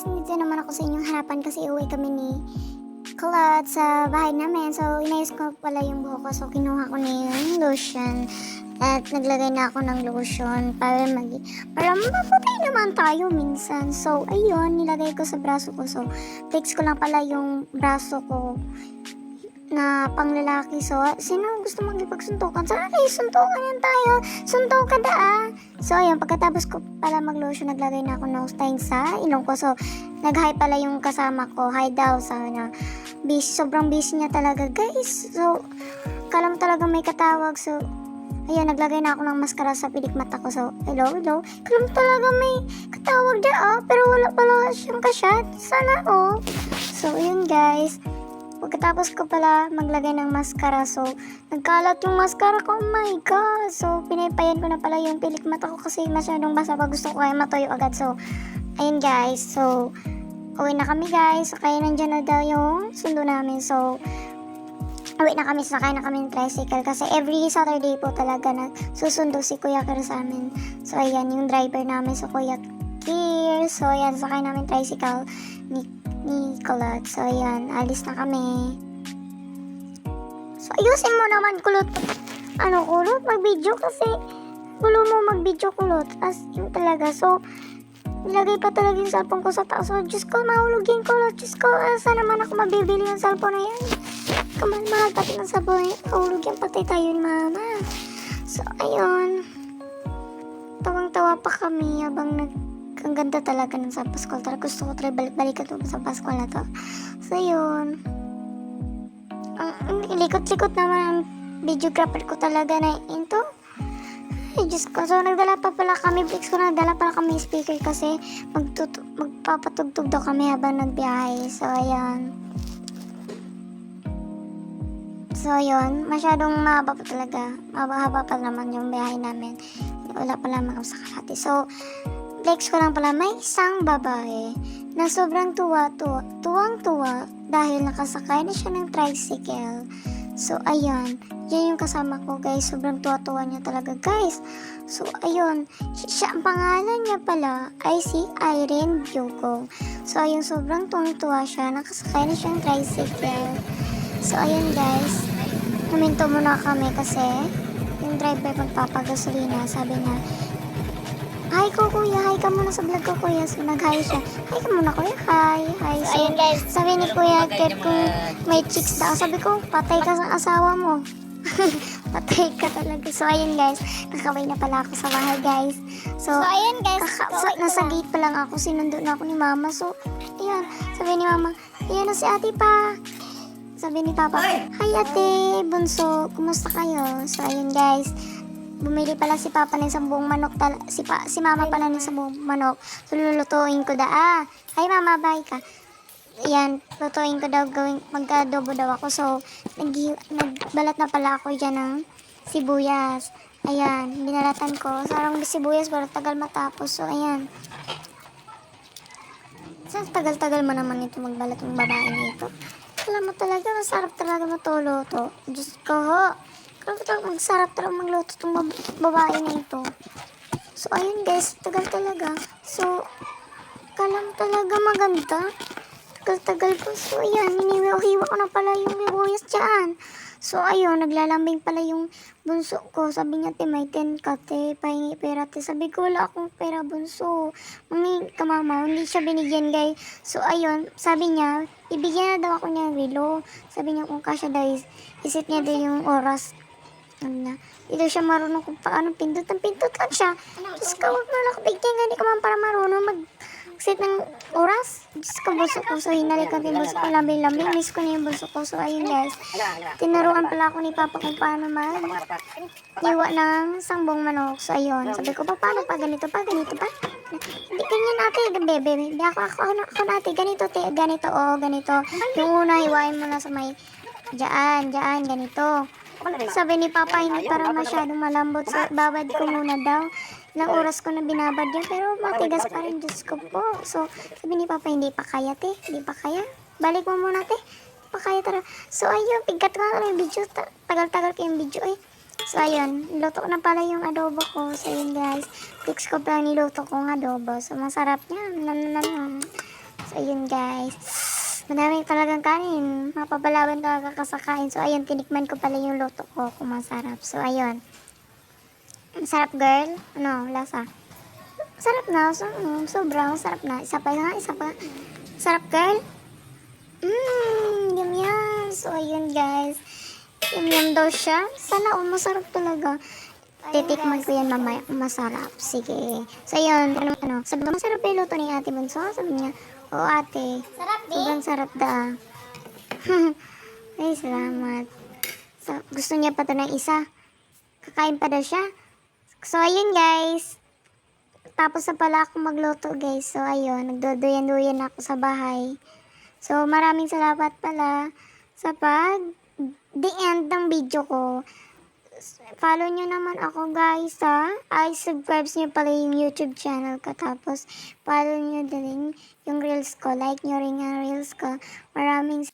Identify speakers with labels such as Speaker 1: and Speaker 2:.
Speaker 1: guys, nandito naman ako sa inyong harapan kasi uwi kami ni Kulot sa bahay namin. So, inayos ko pala yung buhok ko. So, kinuha ko na yung lotion. At naglagay na ako ng lotion para maputay naman tayo minsan. So, ayun, nilagay ko sa braso ko. So, flex ko lang pala yung braso ko na panglalaki. So, sino gusto magipagsuntukan? Sa akin, suntukan yan tayo. Suntukan na So, ayun, pagkatapos ko pala mag-lotion, naglagay na ako ng stain sa ilong ko. So, nag-hi pala yung kasama ko. Hi daw, sabi na. Sobrang busy niya talaga, guys. So, kala mo talaga may katawag. So, ayun, naglagay na ako ng mascara sa pilik mata ko. So, hello. Kala mo talaga may katawag dyan, pero wala pala siyang kasyat. Sana, So, ayun, guys. Pagkatapos ko pala maglagay ng mascara, so nagkalat yung mascara ko, oh my god. So pinapayan ko na pala yung pilik mata ko kasi masyadong basa pa, gusto ko ay matuyo agad. So ayun guys, so uwi na kami guys. So kaya nandyan na daw yung sundo namin. So uwi na kami, sakay na kami ng tricycle kasi every Saturday po talaga na susundo si Kuya Kir sa amin. So ayan yung driver namin, so Kuya Kir. So ayan, sakay namin tricycle ni Kulot. So, ayan. Alis na kami. So, ayusin mo naman, Kulot. Kulot? Mag-video kasi gulo mo mag-video, Kulot. As in talaga. So, nilagay pa talaga yung cellphone ko sa taas. So, Diyos ko, mahulog yung Kulot. Diyos ko, saan naman ako mabibili yung cellphone na yan? Mahal pati ng cellphone na yan. Mahulog yung patay tayo ni Mama. So, ayun. Tawang-tawa pa kami habang ang ganda talaga ng sa Pasko. Talaga gusto ko balik-balikan ito sa Pasko na to. So, yun. Ang likot-likot naman ang videographer ko talaga na ito. Ay, Diyos ko. So, nagdala pa pala kami. Fix ko nagdala pala kami speaker kasi magpapatugtog daw kami habang nagbiyahe. So, ayan. So, yun. Masyadong mahaba pa talaga. Mahaba pa naman yung biyahe namin. Wala pa naman ako sa kalahati. So, flex ko lang pala, may isang babae na sobrang tuwang-tuwa dahil nakasakay na siya ng tricycle. So, ayun. Yan yung kasama ko, guys. Sobrang tuwa-tuwa niya talaga, guys. So, ayun. Ang pangalan niya pala ay si Irene Biogo. So, ayun. Sobrang tuwang-tuwa siya. Nakasakay na siya ng tricycle. So, ayun, guys. Huminto muna kami kasi yung driver magpapagasolina. Sabi niya, hi ko kuya, hi ka muna sa vlog ko kuya. So nag-hi siya. Hi ka muna kuya, hi. So, ayun guys, sabi ni Kuya Kir kung may chicks daw. Sabi ko, patay ka sa asawa mo. Patay ka talaga. So ayun guys, nakaway na pala ako sa bahay guys. So ayun guys, nasa gate pa lang ako. Sinundo na ako ni Mama. So ayun, sabi ni Mama, ayan na si ate pa. Sabi ni Papa, hi ate, bunso, kumusta kayo? So ayun guys, bumili pala si Papa ng isang buong manok. Si Mama pala ng isang buong manok. So, lulutuin ko Hi, Mama, bye ka. Ayan, lutuin ko daw, mag-adobo daw ako. So, nagbalat na pala ako dyan ng sibuyas. Ayan, binalatan ko. Sarang sibuyas, pero tagal matapos. So, ayan. Sa tagal-tagal mo naman ito magbalat ng babae na ito. Alam mo talaga, masarap talaga matuluto. Diyos ko ho. Magsarap talaga magluto itong babae na ito. So, ayun guys, tagal talaga. So, kalam talaga maganda. Tagal-tagal ko. So, ayan, hiniwa ko na pala yung bibuyas dyan. So, ayun, naglalambing pala yung bunso ko. Sabi niya, te, may 10 ka, te, pahingi pera, te. Sabi ko, wala akong pera, bunso. Mami, ka mama, hindi siya binigyan, guys. So, ayun, sabi niya, ibigyan na daw ako niya ng relo. Sabi niya, kung kasya daw, isip niya daw yung oras. Hindi siya marunong kung paano pindot. Ang pindot lang siya. Diyos ka, huwag mo lang bigyan. Hindi ka man para marunong mag-set ng oras. Diyos ka, bulso ko. So, hinalikan din bulso ko. Lambing-lambing. Miss ko na yung bulso ko. So, ayun guys. Tinuruan pala ako ni Papa kung paano mag-iwa ng sangbong manok. So, ayun. Sabi ko, paano pa? Ganito pa? Ganito pa? Hindi, ganyan natin. Bebe. Hindi ako natin. Ganito, te. Ganito, ganito. Yung una, hiwain mo na sa may Diyan, ganito. Sabi ni Papa, hindi para masyadong malambot. So, babad ko muna daw. Ilang oras ko na binabad yan. Pero matigas pa rin, Diyos ko po. So, sabi ni Papa, hindi pa kaya, te. Hindi pa kaya. Balik mo muna, te. Pa kaya tara. So, ayun. Pigkat ko na yung video. Tagal-tagal ko yung video, eh. So, ayun. Niluto ko na pala yung adobo ko. So, ayun, guys. Fix ko pa niluto kong adobo. So, masarap niya. Madami talagang kanin. Mapapalaban talaga ka sa kain. So, ayun, tinikman ko pala yung luto ko kung masarap. So, ayun. Masarap, girl. Ano, lasa? Sarap na. So, sobrang sarap na. Isa pa nga, isa pa. Sarap, girl. Yum yum. So, ayun, guys. Yum yum daw siya. Sana all masarap talaga. Titikman ko yan mamaya. Masarap. Sige. So, ayun. Ano. Sabi ko, masarap yung luto ni Ate Bunso. Sabi niya, oo, ate.
Speaker 2: Sarap, di?
Speaker 1: Sobrang sarap da. Ay, salamat. So, gusto niya pa to ng isa. Kakain pa daw siya. So, ayun, guys. Tapos na pala ako magluto, guys. So, ayun. Nagduduyan-duyan ako sa bahay. So, maraming salamat pala sa the end ng video ko. Follow nyo naman ako, guys, ha? Ay, subscribe nyo pala yung YouTube channel ko. Tapos, follow nyo din yung reels ko. Like nyo rin ang reels ko. Maraming